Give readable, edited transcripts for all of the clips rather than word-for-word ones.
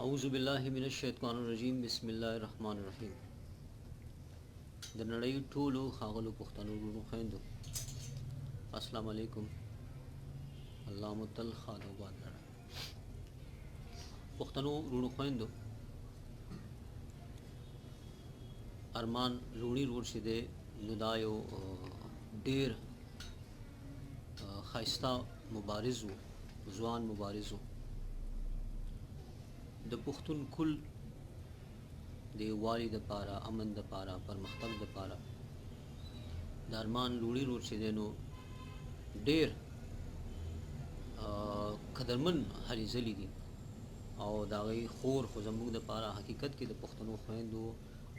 اعوذ بالله من الشیطان الرجیم بسم الله الرحمن الرحیم. د نړۍ ټولو ښاغلو پښتنو وروڼو خویندو السلام علیکم. الله مو تل ښاد او باد لره. پښتنو وروڼو خویندو ارمان لوڼي روډ چې دی نو دا یو ډیر ښایسته مبارز و، ځوان مبارز و. د پښتون کل د یووالي دپاره، امن دپاره، پرمختګ دپاره د ارمان لوڼي روډ چې دی نو ډیر قدرمن هلې ځلې دي او د هغې خور خو زموږ دپاره حقیقت کې د پښتنو خویندو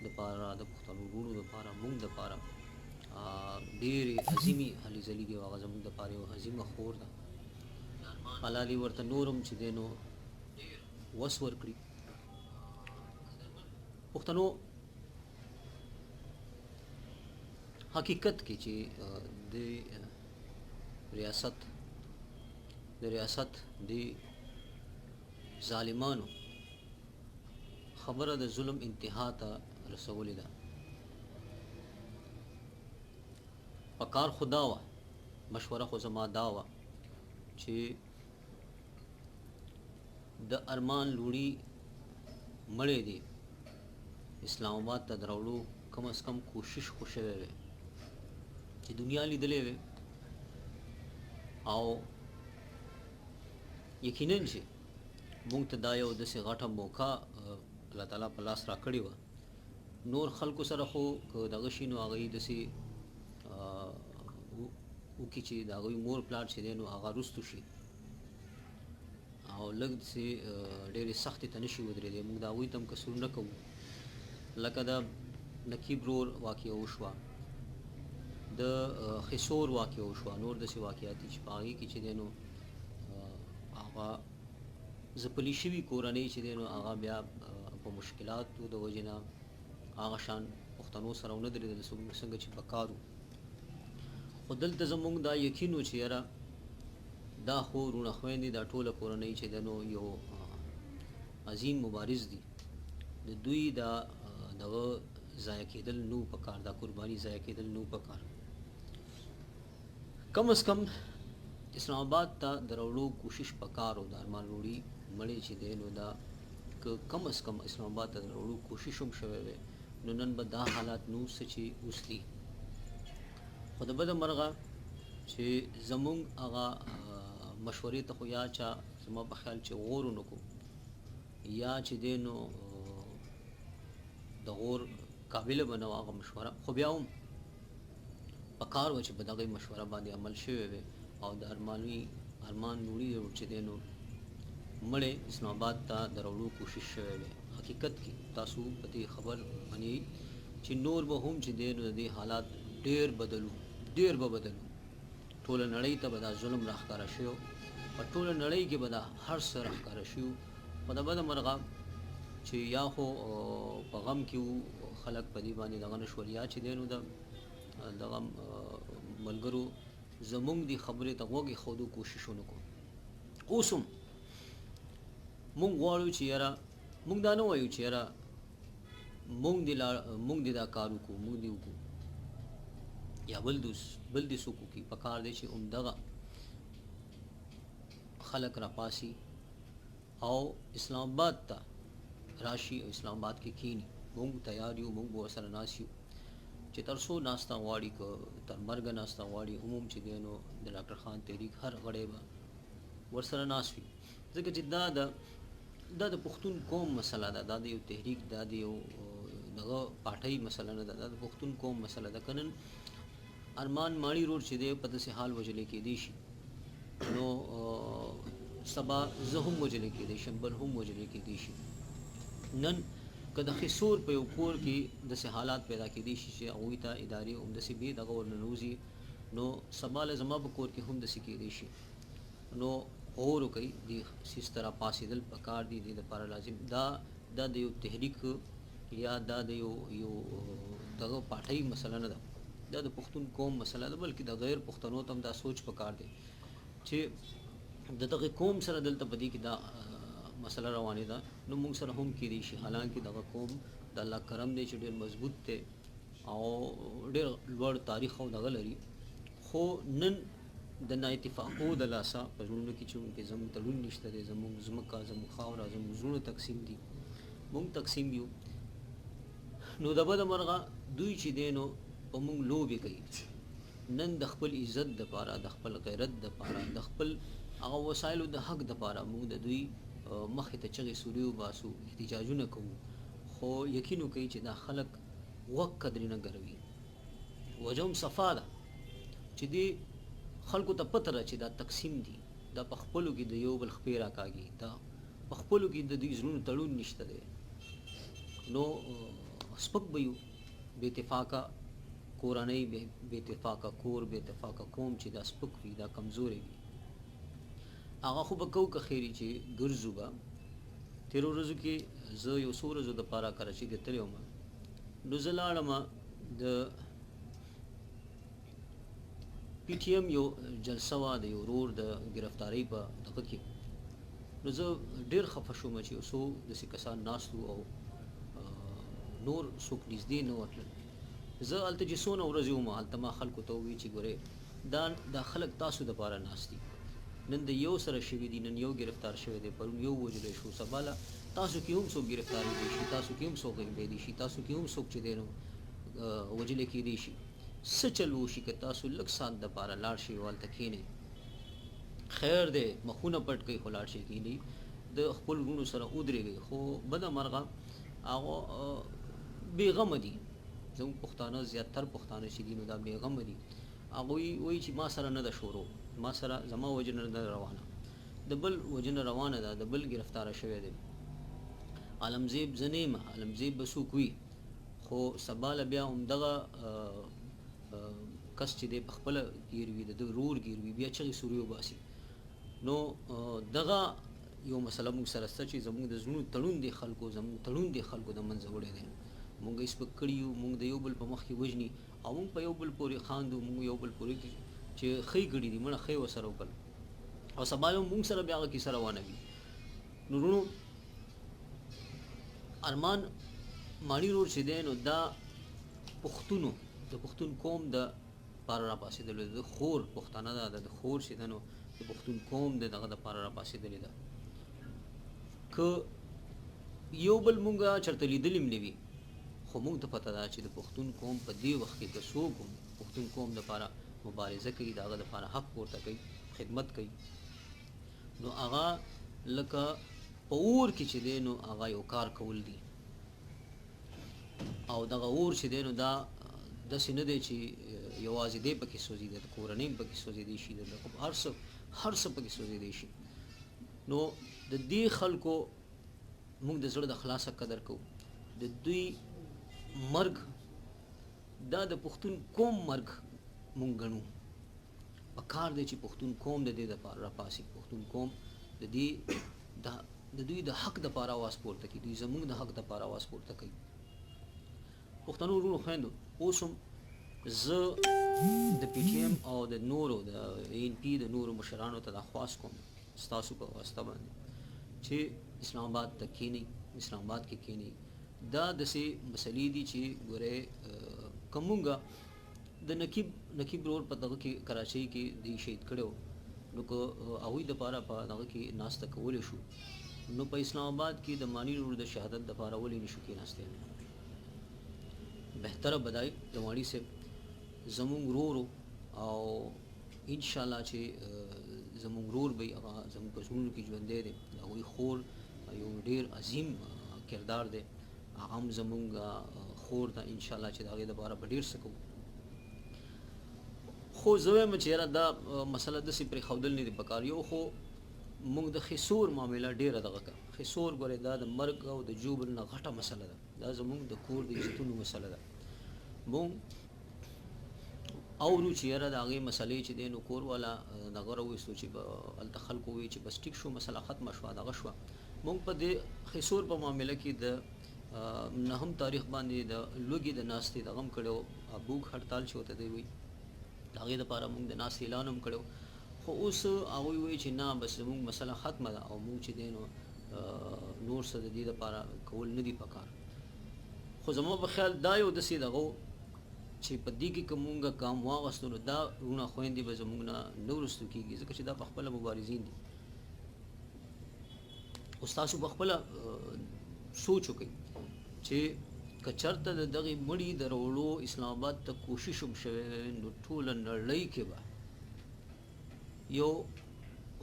دپاره، د پښتنو وروڼو دپاره، موږ دپاره ډېرې عظیمې هلې ځلې دي او هغه زموږ دپاره یو عظیمه خور ده. الله دې ورته نورم چې دی نو وس ورکړي. پښتنو حقیقت کې چې د ریاست د ظالمانو خبره د ظلم انتها ته رسولې ده. پکار خدا وه، مشوره خو زما دا وه چې د ارمان لوڼي مړی دی اسلام آباد ته د راوړو کم از کم کوشش خو شوی وی چې دنیا لیدلې وی او یقینا چې مونږ ته دا یو داسې غټه موقع الله تعالی په لاس راکړې وه. نور خلکو سره خو که دغه شي نو هغوی داسې وکړي چې د هغوی مور پلار چې دی نو هغه رستو شي او لږ داسې ډېرې سختې ته نه شي ودرېدی. مونږ د هغوی ته هم کسور نه کوو. لکه د نقیب رور واقعه وشوه، د خسور واقعه وشوه، نور داسې واقعات دي چې په هغې کې چې دی نو هغه ځپلي شوي کورنۍ چې دی نو هغه بیا په مشکلاتو د وجې نه هغه شان پښتنو سره ونه درېدل څنګه چې پکار وو. خو دلته زموږ دا یقین و چې یاره دا خو وروڼه خویندې دا ټوله کورنۍ چې دی نو یو عظیم مبارز دي، د دوی دا دغه ضایع کېدل نو پکار، دا قرباني ضایع کېدل نو پکار. کم از کم اسلام آباد ته د راوړو کوشش پکار و. د ارمان لوڼي مړی چې دی نو دا که کم از کم اسلام آباد ته د راوړو کوشش هم شوی وی نو نن به دا حالات نو څه چې اوس دي. خو د بده مرغه چې زموږ هغه مشورې ته خو یا چا زما په خیال چې غور ونه کړو یا چې دی نو د غور قابله به نه وه هغه مشوره، خو بیا هم پکار وه چې په دغې مشوره باندې عمل شوی وی او د ارمان لوڼي چې دی نو مړی اسلام آباد ته د راوړو کوشش شوی وی. حقیقت کې تاسو په دې خبر باندې چې نور به هم چې دی نو د دې حالات ډېر بدلو، ډېر به بدلو. ټوله نړۍ ته به دا ظلم راښکاره شوی، په ټوله نړۍ کې به دا هر څه راښکاره شوي. خو د بده مرغه چې یا خو په غم کې وو خلک په دې باندې دغه نه شول، یا چې دی نو دغه ملګرو زموږ دې خبرې ته غوږ ایښودو کوشش ونه کړو. اوس هم مونږ غواړو چې یاره مونږ دا نه وایو چې یاره مونږ دې دا کار وکړو، مونږ دې وکړو یا بل دې څوک وکړي. پکار دی چې همدغه خلک راپاسي او اسلام آباد ته راشي او اسلام آباد کې کښېني. مونږ تیار یو، مونږ به ورسره ناست یو چې تر څو ناسته غواړي، که تر مرګه ناسته غواړي. عموم چې دی نو د ډاکټر خان تحریک هر غړی به ورسره ناست وي، ځکه چې دا د پښتون قوم مسله ده، دا د یو تحریک، دا د یو دغه پارټۍ مسله نه ده، دا د پښتون قوم مسله ده. که نن ارمان ماڼي روډ چې دی په داسې حال وژلی کېدی شي نو سبا زه هم وژلی کېدی شم، بل هم وژلی کېدی شي. نن که د خسور په یو کور کې داسې حالات پیدا کېدی شي چې هغوی ته ادارې همداسې بې دغه ورننوځي نو سبا له زما په کور کې هم داسې کېدی شي. نو غور وکړئ، دې څیز ته راپاڅېدل پکار دي. دې دپاره لازم دا د یو تحریک یا دا د یو دغه پارټۍ مسله نه ده، دا د پښتون قوم مسله ده. بلکې د غیر پښتنو ته هم دا سوچ پکار دی چې د دغه قوم سره دلته په دې کې دا مسله روانه ده نو موږ سره هم کې دي شي حالانکه دغه قوم د الله کرم دی چې ډېر مضبوط دی او ډېر لوړ تاریخ او دغه لري خو نن د نا اتفاقو د لاسه په ژوند کې چې زموږ تړون نشته دی زموږ ځمکه زموږ خاوره زموږ زړونه تقسیم دي موږ تقسیم یو نو د بده مرغه دوی چې دی نو په موږ لوبې کوي نن د خپل عزت دپاره د خپل غیرت دپاره د خپل هغه وسایلو د حق دپاره موږ د دوی مخې ته چغې سوري وباسو احتجاجونه کوو خو یقین وکړئ چې دا خلک غوږ قدرې نه ګروي وجه هم صفا ده چې دې خلکو ته پته ده چې دا تقسیم دي دا په خپلو کې د یو بل خپې راکاږي دا په خپلو کې د دوی زړونو تړون نشته دی نو سپک به یو بې اتفاقه کورنۍ بې اتفاقه کور بې اتفاقه قوم چې دا سپک وي دا کمزوری وي هغه خو به کو که خیري چې ګرځو به تېرو ورځو کې زه یو څو ورځو دپاره کراچۍ کې تللی وم نو زه لاړم د پی ټي ایم یو جلسه وه د یو ورور د ګرفتارۍ په دغه کې نو زه ډېر خفه شوم چې یو څو داسې کسان ناست وو او نور څوک نږدې نه ورتلل زه هلته چې څونه ورځې وم هلته ما خلکو ته وویل چې ګورې دا خلک تاسو دپاره ناست دي نن د یو سره شوي دي نن یو گرفتار شوی دی پرون یو وژلی شو سباله تاسو کې هم څوک ګرفتار دی شي تاسو کې هم څوک غیبېدی شي تاسو کې هم څوک چې دی نو وژلی کېدی شي څه چل وشي که تاسو لږ ساعت دپاره لاړ شئ او هلته کښېنئ خیر دی مخونه پټ کوئ خو لاړ شئ کښېنئ د خپل وروڼو سره ودرېږئ خو بده مرغه هغه بېغمه دي زموږ پښتانه زیاتر پښتانه چې دي نو دا بېغمه دي هغوی وایي چې ما سره نه ده شروع ما سره زما وجنه نه روانه د بل وجنه روانه ده د بل گرفتاره شوی دی عالمزیب زه نه یم عالمزیب به څوک وي خو سباله بیا همدغه کس چې دی په خپله ګیر وي د ده ورور ګیر وي بیا چغې سوري وباسي نو دغه یو مسله موږ سره شته چې زموږ د زړونو تړون دی خلکو زموږ تړون دی خلکو د منځه وړی دی موږ یې سپک کړي یو موږ د یو بل په مخ کې وژني او موږ په یو بل پورې خاندو موږ یو بل پورې چې ښې کړي دي مړه ښې ورسره وکړل او سبا یو موږ سره بیا هغه کیسه روانه وي نو وروڼو ارمان ماڼي روډ چې دی نو دا پښتونو د پښتون قوم د پاره راپاڅېدلی د خور پښتانه ده د خور چې ده نو د پښتون قوم د دغه دپاره راپاڅېدلې ده که یو بل مونږ چېرته لیدلي هم نه وي خو مونږ ته پته ده چې د پښتون قوم په دې وخت کې که څوک هم پښتون قوم دپاره مبارزه کوي د هغه دپاره حق پورته کوي خدمت کوي نو هغه لکه په اور کې چې دی نو هغه یو کار کول دي او دغه اور چې دی نو دا داسې نه دی چې یوازې دی پکې سوځېدی د کورنۍ هم پکې سوځېدی شي د هر څه پکې سوځېدی شي نو د دې خلکو موږ د زړه د خلاصه قدر کوو د دوی مرګ دا د پښتون قوم مرګ مونږ ګڼو پکار دی چې پښتون قوم د دې دپاره راپاسي پښتون قوم د دوی د حق دپاره اواز پورته کړي دوی زموږ د حق دپاره اواز پورته کوي پښتنو وروڼو خویندو اوس هم زه د پی ټي ایم او د نورو د اے ان پي د نورو مشرانو ته دا خواست کوم ستاسو په واسطه باندې چې اسلام آباد ته کښېنئ اسلام آباد کې کښېنئ دا داسې مسلې دي چې ګورئ که مونږ د نقیب رور په دغه کې کراچۍ کې دی شهید کړی نو که هغوی دپاره په دغه کې ناسته کولی شو نو په اسلام آباد کې د مانی رور د شهادت دپاره ولې نشو کېناستی بهتره بدای د مانی صاحب زمونږ ورور او انشاءالله چې زمونږ ورور به هغه زمونږ په زړونو کې ژوندی دی د هغوی خور یو ډېر عظیم کردار دی هغه هم زمونږ خور ده انشاءالله چې د هغې دپاره به ډېر څه کوو خو زه وایم چې یاره دا مسله داسې پرېښودل نه دي پکار یو خو موږ د خسور معامله ډېره دغه کړه خسور ګورې دا د مرګ او د جوبل نه غټه مسله ده دا زموږ د کور د عزتونو مسله ده موږ اورو چې یاره د هغې مسلې چې دی نو کور والا دغه راویستو چې هلته خلکو ووایي چې بس ټیک شو مسله ختمه شوه دغه شوه موږ په دې خسور په معامله کې د نهم تاریخ باندې د لوږې د ناستې دغه هم کړی و بوک هړتال چې ورته دی وایي د هغې دپاره موږ د ناستې اعلان هم کړی خو اوس هغوی وایي چې نه بس زموږ مسله ختمه ده او موږ چې دی نو نور څه د دې دپاره کول نه دي پکار. خو زما په خیال دا یو داسې دغه چې په دې کې که مونږ ګام واغستو نو دا وروڼه خویندې به زموږ نه نه وروستو کېږي، ځکه چې دا په خپله مبارزین دي. اوس تاسو په خپله سوچ وکئ چې که چېرته د دغې مړي د راوړو اسلام آباد ته کوشش هم شوی نو ټوله نړۍ کې به یو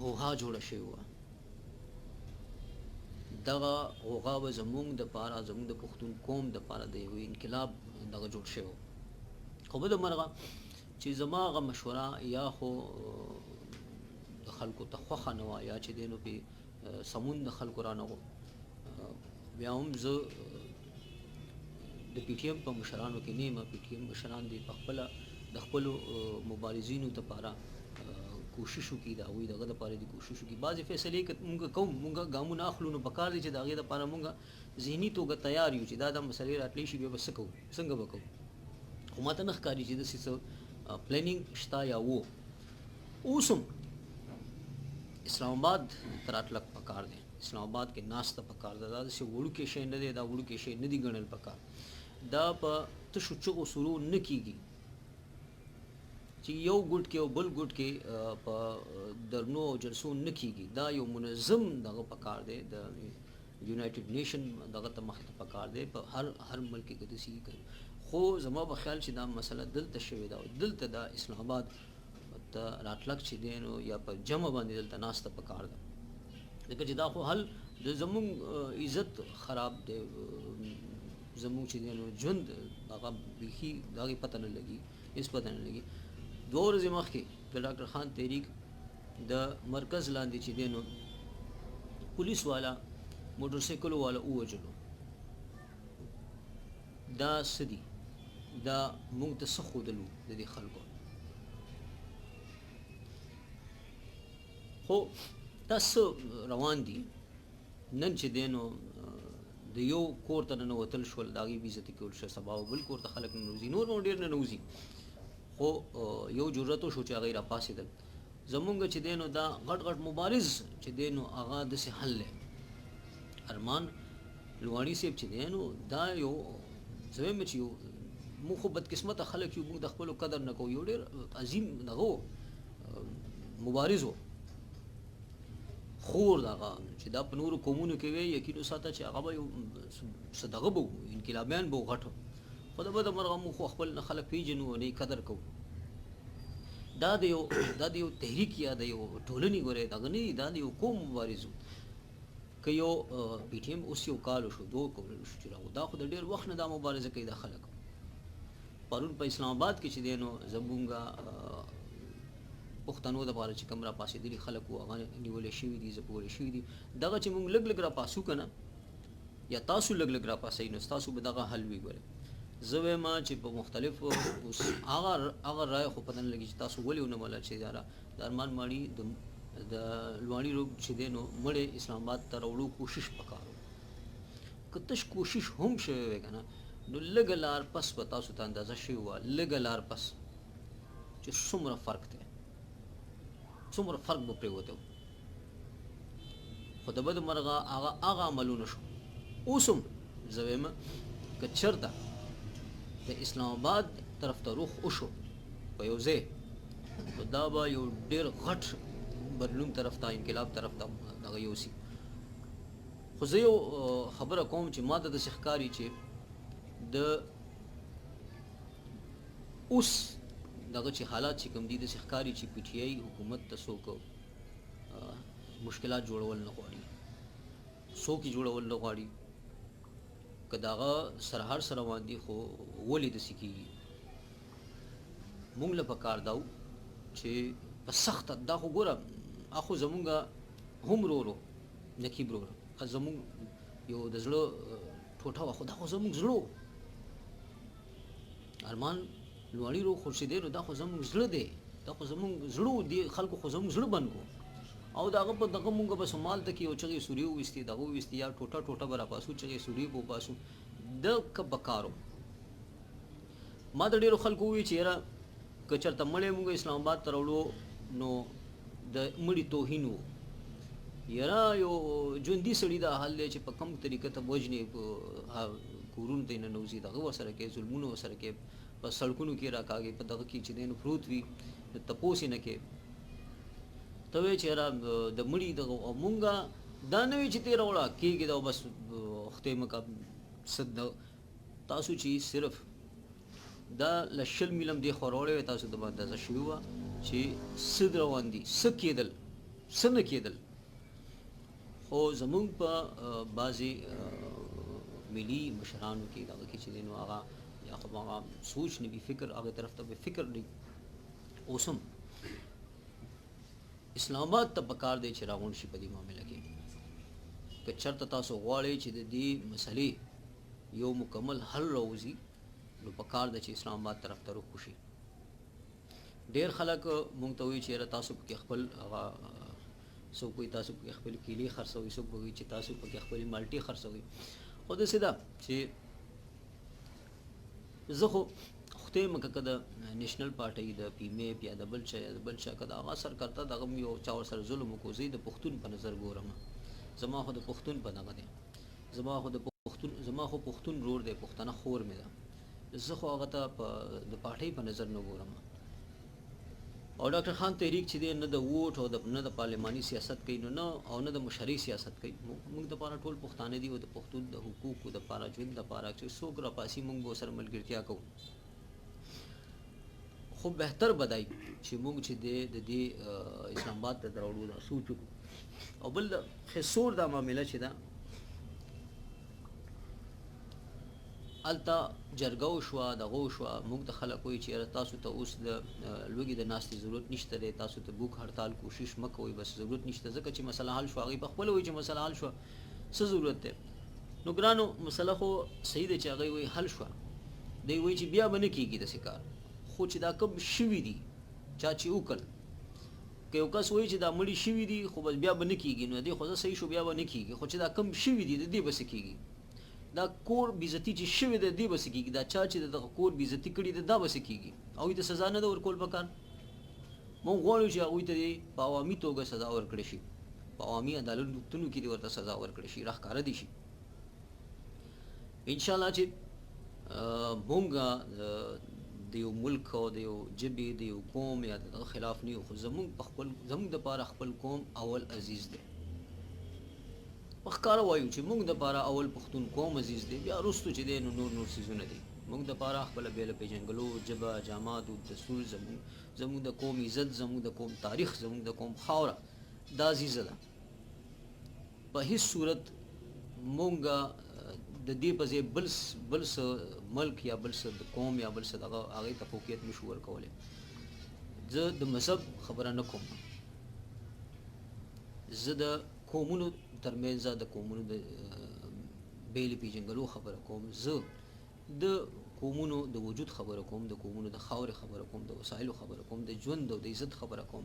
غوغا جوړه شوې وه. دغه غوغا به زموږ دپاره، زموږ د پښتون قوم دپاره د یو انقلاب دغه جوړ شوی. خو بده مرغه چې زما هغه مشوره یا خو د خلکو ته خوښه نه وه یا چې دی نو پې سمون د خلکو رانه وو، بیا هم زه د پی ټي ایم په مشرانو کې نه یم. پی ټي ایم مشران دي په خپله د خپلو مبارزینو دپاره کوشش وکړي، د هغوی دغه دپاره دي کوشش وکړي. بعضې فیصلې که مونږ کوم، مونږ ګامونه اخلو، نو پکار دی چې د هغې دپاره مونږ ذهني توګه تیار یو چې دا مسلې راتلی شي، بیا به څه کوو، څنګه به کوو. خو ما ته نه ښکاري چې داسې څه پلانینګ شته یا و. اوس هم اسلام آباد ته راتلل پکار دی، اسلام آباد کې ناسته پکار ده. دا داسې وړوکی شی نه دی، دا وړوکی شی نه دی ګڼل پکار. دا په تشو چغو سرو نه کېږي چې یو ګوټ کې او بل ګوټ کې په درنو او جلسو نه کېږي. دا یو منظم دغه پکار دی، د یونایټډ نیشن دغه ته مخې ته پکار دی په هر ملک کې داسې کوي. خو زما په خیال چې دا مسله دلته شوې ده او دلته دا اسلام آباد ته راتلک چې دی نو یا په جمع باندې دلته ناسته پکار ده، ځکه چې دا خو حل د زموږ عزت خراب دی، زموږ چې دی نو ژوند هغه بیخي د هغې پته نه لګي، هېڅ پته نه لګي. 2 ورځې مخکې د ډاکټر خان تحریک د مرکز لاندې چې دی نو پولیس والا موټر سایکلو والا ووجلو. دا څه دي؟ دا موږ ته څه ښودلو د دې خلکو؟ خو دا څه روان دي نن چې دی نو د یو کور ته ننوتل شول، د هغې بېعزتي کول شوه، سبا بل کور ته خلک ننوځي، نور نو ډېر ننوځي. خو یو جرأت وشو چې هغې راپاڅېدل. زمونږ چې دی نو دا غټ غټ مبارز چې دی نو هغه داسې حل دی. ارمان لواني صاحب چې دی نو دا یو زه وایم چې یو موږ خو بدقسمته خلک یو، موږ د خپلو قدر نه کوو. یو ډېر عظیم دغه مبارز و، خور دغه چې دا په نورو قومونو کې وی، یقین وساته چې هغه به یو څه دغه به و، انقلابیان به و غټ. خو د بده مرغه موږ خو خپل نه خلک پېژنو او نه یې قدر کوو. دا د یو تحریک یا د یو ټولنې ګورې دغه نه دي، دا د یو قوم مبارز و. که یو پی ټي ایم اوس یو کال وشو، 2 کال وشو چې راغو، دا خو د ډېر وخت نه دا مبارزه کوي دا خلک. پرون په اسلام آباد کې چې دی نو زمونږ پښتنو دپاره چې کوم راپاڅېدلي خلک وو هغه نیولې شوي دي، ځپولې شوي دي. دغه چې مونږ لږ لږ راپاسو که نه، یا تاسو لږ لږ راپاسئ، نو ستاسو به دغه حل وي. ګورئ زه وایم چې په مختلفو هغه رایه خو پته نه لګي چې تاسو ولې ونه منله چې یاره د ارمان ماڼي د لواني روب چې دی نو مړی اسلام آباد ته راوړو کوشش پکار و. که تش کوشش هم شوی وی که نه، نو لږه لار پس به تاسو ته اندازه شوې وه، لږه لار پس چې څومره فرق دی، څومره فرق به پرېوتی و. خو د بده مرغه هغه عملونه شو. اوس هم زه وایم که چېرته د اسلام آباد طرف ته رخ وشو په یو ځای، نو دا به یو ډېر غټ بدلون طرف ته، انقلاب طرف ته دغه یوسي. خو زه یو خبره کوم چې ما ته داسې ښکاري چې د اوس دغه چې حالات چې کوم دي داسې ښکاري چې پی ټي آی حکومت ته څوک مشکلات جوړول نه غواړي، څوک یې جوړول نه غواړي. که د هغه سره هر څه روان دي، خو ولې داسې کېږي؟ مونږ له پکار دا و چې په سخته دا خو ګوره اخو زمونږ هم ورو نقیب ورو زمونږ یو د زړه ټوټه وه، خو دا خو زمونږ زړه ارمان لوړی رو خورشیدی نو دا خو زمونږ زړه دی، دا خو زمونږ زړه دی، خلکو خو زمونږ زړه بند کو. او دغه په دغه مونږ به سمال ته کې یو چغې سوري وویستې، دغه وویستې یا ټوټه ټوټه به راپاسو، چغې سوري به وباسو. د که بکارو ما د ډېرو خلکو ووایي چې یاره که چېرته مړی مونږ اسلام آباد ته راوړو نو د مړي توهین و، یاره یو ژوندي سړي دا حال دی چې په کوم طریقه ته وژنې کورونو ته ننوځي دغه ورسره کوي ظلمونه ورسره کوي په سړکونو کې راکاږي په دغه کې چې دی نو پروت وي تپوس یې نه کوي ته وایې چې یاره د مړي دغه او مونږه دا نه وي چې تېره وړه کېږي دا بس خدای مکه صد تاسو چې صرف دا له 20 میلم دې خوا راوړی وی تاسو ته به اندازه شوي وه چې څه روان دي څه کېدل څه نه کېدل خو زمونږ په بعضې ملي مشرانو کې دغه کې چې دی نو هغه یا خو هغه سوچ نه وي فکر هغې طرف ته به فکر نه اوس هم اسلام آباد ته پکار دی چې راغونډ شي په دې معامله کې که چېرته تاسو غواړئ چې د دې مسلې یو مکمل حل راوځي نو پکار ده چې اسلام آباد طرف ته رخ وشي ډېر خلک مونږ ته وایي چې یاره تاسو پکې خپل هغه څوک وایي تاسو پکې خپلې کیلې خرڅوئ څوک به وایي چې تاسو پکې خپلې مالټې خرڅوئ خو داسې ده چې زه خو خدای مکه که د نیشنل پارټۍ د پی ایم اے یا د بل چا یا د بل چا که د هغه سرکرته دغه هم یو چا ورسره ظلم وکړو زه د پښتون په نظر ګورم زما خو د پښتون په دغه دی زما خو پښتون رور دی پښتنه خور مې ده زه خو هغه ته د پارټۍ په نظر نه ګورم او ډاکټر خان تحریک چې دی نه د ووټ او نه د پارلماني سیاست کوي نه او نه د مشرعي سیاست کوي موږ دپاره ټول پښتانه دي او د پښتون د حقوقو دپاره ژوند دپاره چې څوک راپاسي موږ به ورسره ملګرتیا کوو خو بهتر بدای چې موږ چې دی د دې اسلام آباد ته راوړو دا سوچ وکړو او بل د خسور دا معامله چې ده الته جرګه وشوه دغه وشوه موږ ته خلک وایي چې یاره تاسو ته اوس د لوږې د ناستې ضرورت نشته دی تاسو ته بوک هړتال کوشش مه کوئ بس ضرورت نشته ځکه چې مسله حل شوه هغوی په خپله وایي چې مسله حل شوه څه ضرورت دی نو ګرانو مسله خو صحیح دی چې هغوی وایي حل شوه دی وایي چې بیا به نه کېږي داسې کار خو چې دا کوم شوي دي چا چې وکړل که یو کس وایي چې دا مړي شوي دي خو بس بیا به نه کېږي نو دی خو زه صحیح شو بیا به نه کېږي خو چې دا کوم شوي دي د دې به څه کېږي دا کور بېزتي چې شوې ده دې به څه کېږي دا چا چې د دغه کور بېزتي کړي ده دا به څه کېږي هغوی ته سزا نه ده ورکول پکار موږ غواړو چې هغوی ته په عوامي توګه سزا ورکړی شي په عوامي عدالتونو کې دې ورته سزا ورکړی شي راښکاره دي شي انشاءالله چې موږ د یو ملک او د یو ژبې د یو قوم یا د دغه خلاف نه یو خو زموږ دپاره خپل قوم اول عزیز دی په ښکاره وایو چې موږ دپاره اول پښتون قوم عزیز دی بیا وروستو چې دی نو نور څیزونه دي موږ دپاره خپله بیله پېژنګلو ژبه جامات او دستور زموږ د قوم عزت زموږ د قوم تاریخ زموږ د قوم خاوره دا عزیزه ده په هیڅ صورت موږ د دې په ځای بل څه ملک یا بل څه د قوم یا بل څه دغه هغې ته فوقیت نشو ورکولی زه د مذهب خبره نه کوم زه د قومونو ترمنځ د قومونو د بیلې پېژنګلو خبره کوم زه د قومونو د وجود خبره کوم د قومونو د خاورې خبره کوم د وسایلو خبره کوم د ژوند او د عزت خبره کوم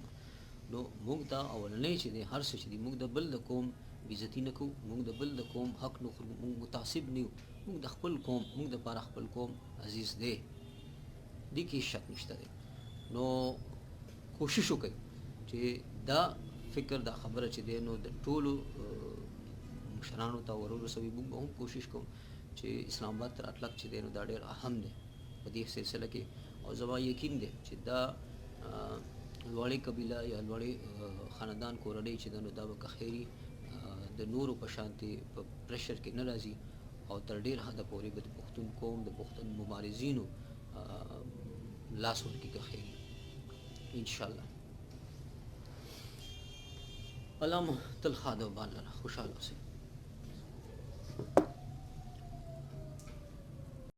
نو موږ ته اولنی چې دی هر څه چې دی موږ د بل د قوم بېزتي نه کوو موږ د بل د قوم حق نه خورو موږ متعصب نه یو موږ د خپل قوم موږ دپاره خپل قوم عزیز دی دې کې شک نشته دی نو کوشش وکړئ چې دا فکر دا خبره چې دی نو د ټولو مشرانو ته ورسوي موږ به هم کوشش کوو چې اسلام آباد ته راتلک چې دی نو دا ډېر اهم دی په دې سلسله کې او زما یقین دی چې دا لوړې قبیله یا لوړې خاندان کورنۍ چې ده نو دا به که خیري د نورو په شانتې په پریشر کې نه راځي او تر ډېر حده پورې به د پښتون قوم د پښتون مبارزینو لاس ورکړي که خیري انشاءالله الله مو تل ښه ده او بال لره خوشحاله اوسئ